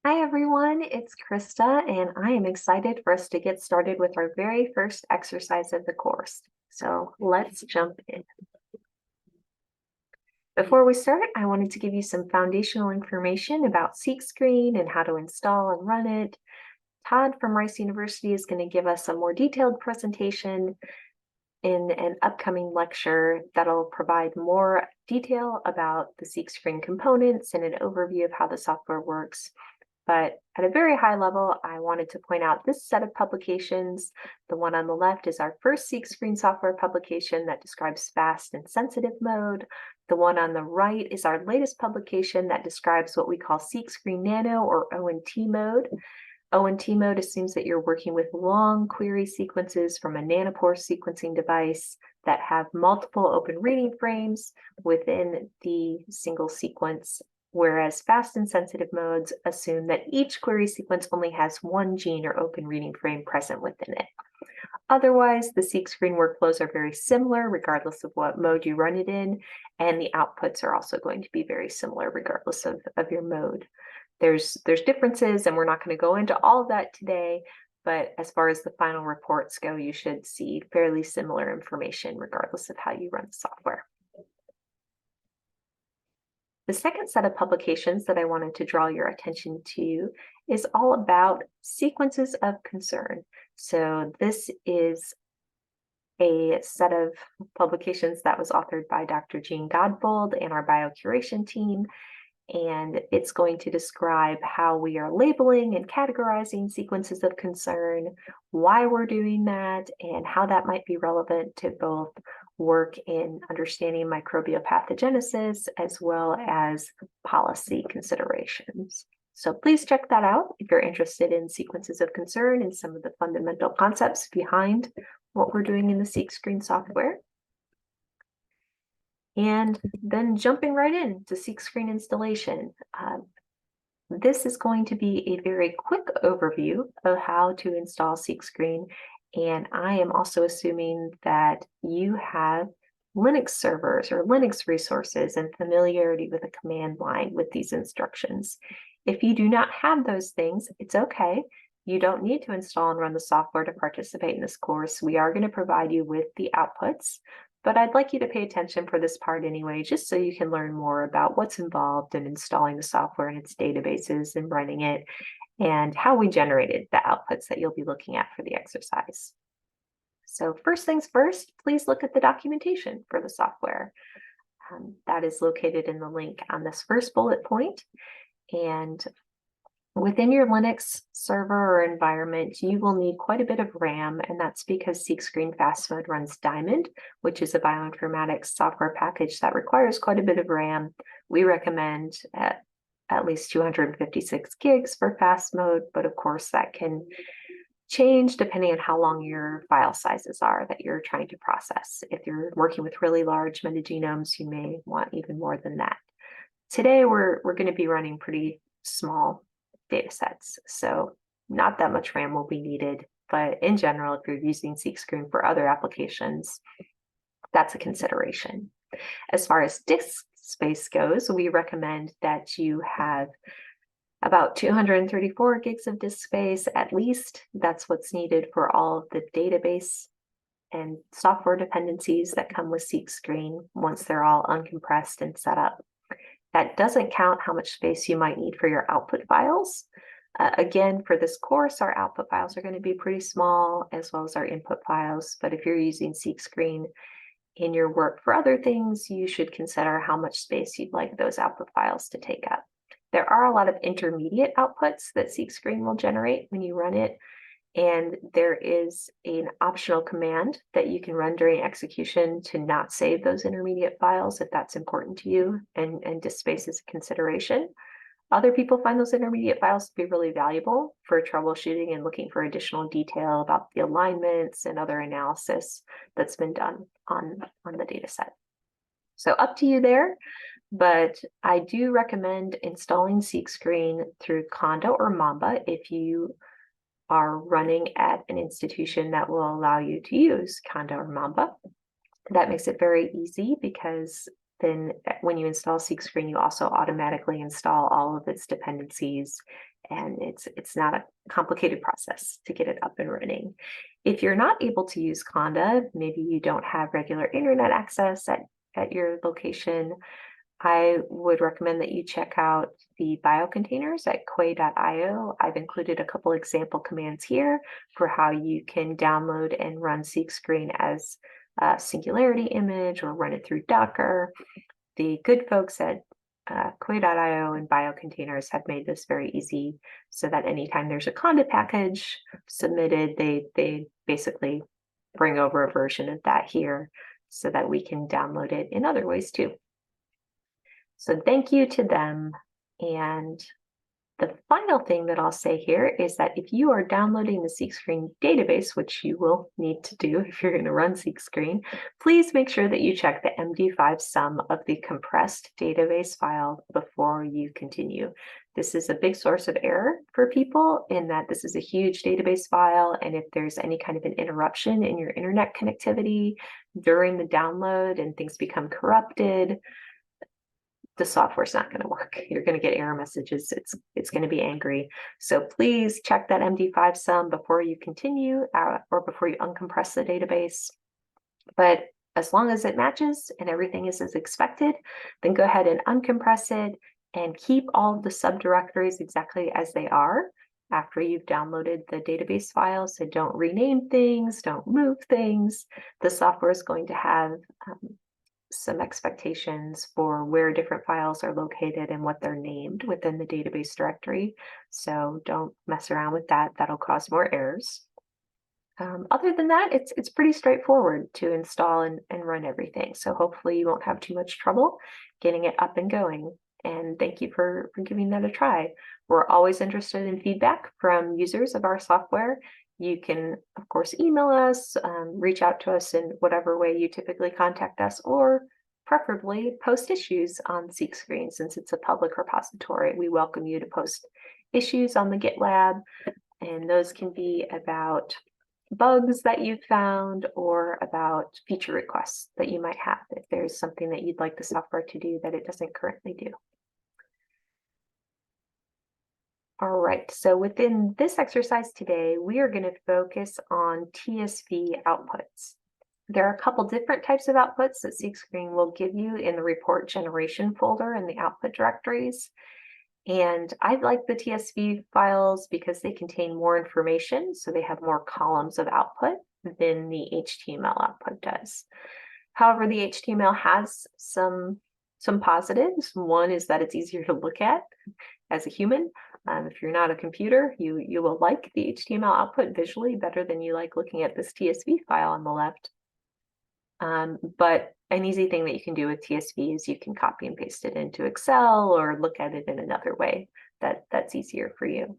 Hi everyone, it's Krista, and I am excited for us to get started with our very first exercise of the course. So let's jump in. Before we start, I wanted to give you some foundational information about SeekScreen and how to install and run it. Todd from Rice University is going to give us a more detailed presentation in an upcoming lecture that'll provide more detail about the SeekScreen components and an overview of how the software works. But at a very high level, I wanted to point out this set of publications. The one on the left is our first SeekScreen software publication that describes fast and sensitive mode. The one on the right is our latest publication that describes what we call SeekScreen Nano or ONT mode. ONT mode assumes that you're working with long query sequences from a nanopore sequencing device that have multiple open reading frames within the single sequence, whereas fast and sensitive modes assume that each query sequence only has one gene or open reading frame present within it. Otherwise, the SeekScreen workflows are very similar regardless of what mode you run it in, and the outputs are also going to be very similar regardless of your mode. There's differences, and we're not going to go into all of that today, but as far as the final reports go, you should see fairly similar information regardless of how you run the software. The second set of publications that I wanted to draw your attention to is all about sequences of concern. So this is a set of publications that was authored by Dr. Jean Godbold and our biocuration team, and it's going to describe how we are labeling and categorizing sequences of concern, why we're doing that, and how that might be relevant to both work in understanding microbial pathogenesis as well as policy considerations. So please check that out if you're interested in sequences of concern and some of the fundamental concepts behind what we're doing in the SeekScreen software. And then jumping right in to SeekScreen installation. This is going to be a very quick overview of how to install SeekScreen. And I am also assuming that you have Linux servers or Linux resources and familiarity with a command line with these instructions. If you do not have those things, it's okay. You don't need to install and run the software to participate in this course. We are going to provide you with the outputs, but I'd like you to pay attention for this part anyway, just so you can learn more about what's involved in installing the software and its databases and running it, and how we generated the outputs that you'll be looking at for the exercise. So first things first, please look at the documentation for the software. That is located in the link on this first bullet point. And within your Linux server or environment, you will need quite a bit of RAM, and that's because SeekScreen Fast Mode runs Diamond, which is a bioinformatics software package that requires quite a bit of RAM. We recommend at least 256 gigs for fast mode, but of course that can change depending on how long your file sizes are that you're trying to process. If you're working with really large metagenomes, you may want even more than that. Today, we're going to be running pretty small data sets, so not that much RAM will be needed, but in general, if you're using SeekScreen for other applications, that's a consideration. As far as disk space goes, we recommend that you have about 234 gigs of disk space at least. That's what's needed for all of the database and software dependencies that come with SeekScreen once they're all uncompressed and set up. That doesn't count how much space you might need for your output files. Again, for this course, our output files are going to be pretty small, as well as our input files. But if you're using SeekScreen in your work for other things, you should consider how much space you'd like those output files to take up. There are a lot of intermediate outputs that SeekScreen will generate when you run it. And there is an optional command that you can run during execution to not save those intermediate files if that's important to you, and disk space is a consideration. Other people find those intermediate files to be really valuable for troubleshooting and looking for additional detail about the alignments and other analysis that's been done on the data set. So up to you there, but I do recommend installing SeekScreen through Conda or Mamba if you are running at an institution that will allow you to use Conda or Mamba. That makes it very easy because then when you install SeekScreen, you also automatically install all of its dependencies, and it's not a complicated process to get it up and running. If you're not able to use Conda, maybe you don't have regular internet access at your location, I would recommend that you check out the biocontainers at quay.io. I've included a couple example commands here for how you can download and run SeekScreen as a Singularity image or run it through Docker. The good folks at quay.io and biocontainers have made this very easy so that anytime there's a Conda package submitted, they basically bring over a version of that here so that we can download it in other ways too. So thank you to them. And the final thing that I'll say here is that if you are downloading the SeekScreen database, which you will need to do if you're going to run SeekScreen, please make sure that you check the MD5 sum of the compressed database file before you continue. This is a big source of error for people in that this is a huge database file, and if there's any kind of an interruption in your internet connectivity during the download and things become corrupted, the software's not going to work. You're going to get error messages. It's going to be angry. So please check that MD5 sum before you continue or before you uncompress the database. But as long as it matches and everything is as expected, then go ahead and uncompress it and keep all of the subdirectories exactly as they are after you've downloaded the database file. So don't rename things, don't move things. The software is going to have some expectations for where different files are located and what they're named within the database directory. So don't mess around with that. That'll cause more errors. Other than that, it's pretty straightforward to install and run everything. So hopefully you won't have too much trouble getting it up and going. And thank you for giving that a try. We're always interested in feedback from users of our software. You can, of course, email us, reach out to us in whatever way you typically contact us, or preferably post issues on SeekScreen since it's a public repository. We welcome you to post issues on the GitLab, and those can be about bugs that you've found or about feature requests that you might have if there's something that you'd like the software to do that it doesn't currently do. All right, so within this exercise today, we are going to focus on TSV outputs. There are a couple different types of outputs that SeekScreen will give you in the report generation folder in the output directories. And I like the TSV files because they contain more information, so they have more columns of output than the HTML output does. However, the HTML has some positives. One is that it's easier to look at as a human. If you're not a computer, you will like the HTML output visually better than you like looking at this TSV file on the left. But an easy thing that you can do with TSV is you can copy and paste it into Excel or look at it in another way that's easier for you.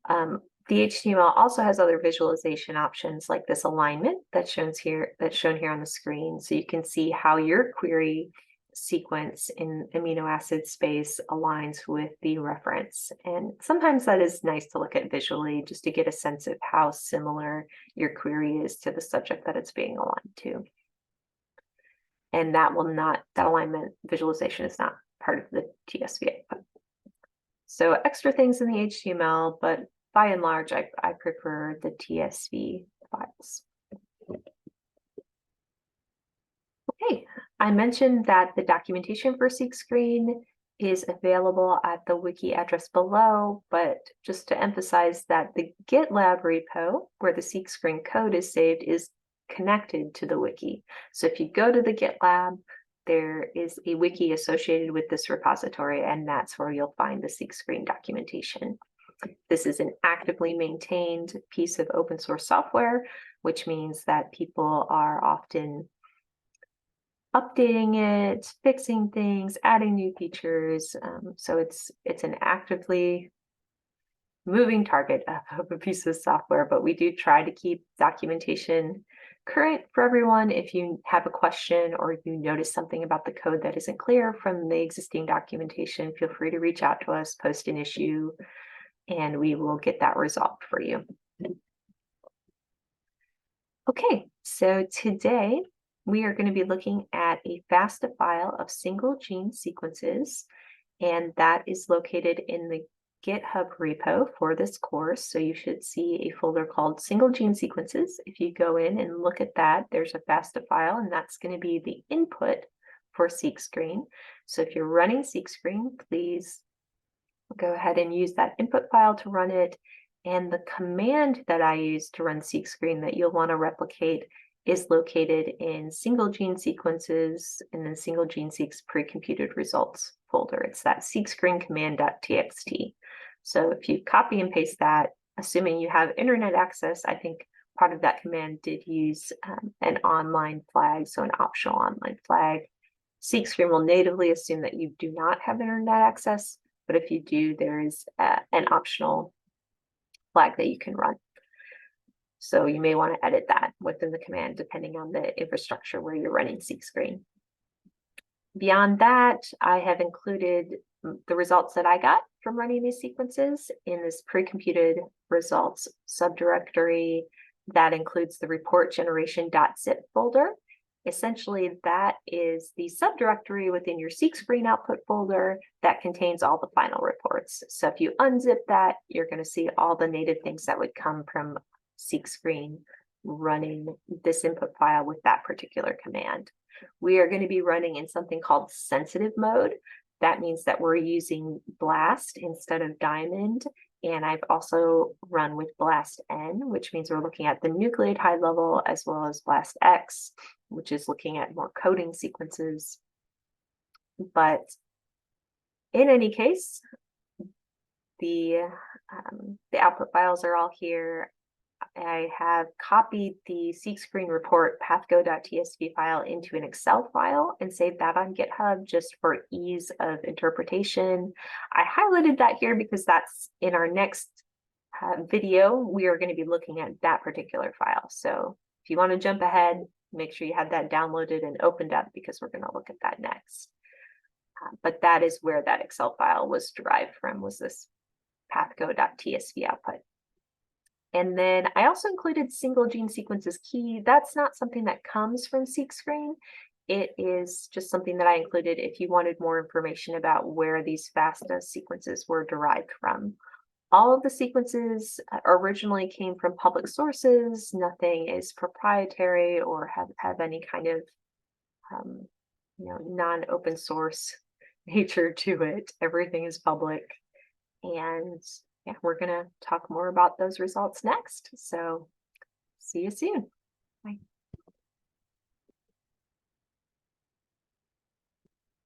The HTML also has other visualization options like this alignment that's shown here on the screen. So you can see how your query sequence in amino acid space aligns with the reference. And sometimes that is nice to look at visually just to get a sense of how similar your query is to the subject that it's being aligned to. And that alignment visualization is not part of the TSV output. So extra things in the HTML, but by and large, I prefer the TSV files. Okay, I mentioned that the documentation for SeekScreen is available at the wiki address below, but just to emphasize that the GitLab repo where the SeekScreen code is saved is connected to the wiki. So if you go to the GitLab, there is a wiki associated with this repository, and that's where you'll find the SeekScreen documentation. This is an actively maintained piece of open source software, which means that people are often updating it, fixing things, adding new features. So it's an actively moving target of a piece of software, but we do try to keep documentation current for everyone. If you have a question or you notice something about the code that isn't clear from the existing documentation, feel free to reach out to us, post an issue, and we will get that resolved for you. Okay, so today we are going to be looking at a FASTA file of single gene sequences, and that is located in the GitHub repo for this course. So you should see a folder called single gene sequences. If you go in and look at that, there's a FASTA file, and that's going to be the input for SeqScreen. So if you're running SeqScreen, please go ahead and use that input file to run it. And the command that I use to run SeqScreen that you'll want to replicate is located in single gene sequences and then single gene seqs pre-computed results folder. It's that seqscreen command.txt. So if you copy and paste that, assuming you have internet access, I think part of that command did use an online flag, so an optional online flag. SeqScreen will natively assume that you do not have internet access, but if you do, there is an optional flag that you can run. So you may want to edit that within the command, depending on the infrastructure where you're running SeqScreen. Beyond that, I have included the results that I got from running these sequences in this pre-computed results subdirectory that includes the report generation.zip folder. Essentially, that is the subdirectory within your SeqScreen output folder that contains all the final reports. So if you unzip that, you're going to see all the native things that would come from SeqScreen running this input file with that particular command. We are going to be running in something called sensitive mode. That means that we're using BLAST instead of Diamond. And I've also run with BLAST N, which means we're looking at the nucleotide high level, as well as BLAST X, which is looking at more coding sequences. But in any case, the output files are all here. I have copied the SeqScreen report pathgo.tsv file into an Excel file and saved that on GitHub just for ease of interpretation. I highlighted that here because that's in our next video. We are going to be looking at that particular file. So if you want to jump ahead, make sure you have that downloaded and opened up because we're going to look at that next. But that is where that Excel file was derived from, was this pathgo.tsv output. And then I also included single gene sequences key. That's not something that comes from SeqScreen. It is just something that I included if you wanted more information about where these FASTA sequences were derived from. All of the sequences originally came from public sources. Nothing is proprietary or have any kind of non-open source nature to it. Everything is public. And yeah, we're going to talk more about those results next. So see you soon. Bye.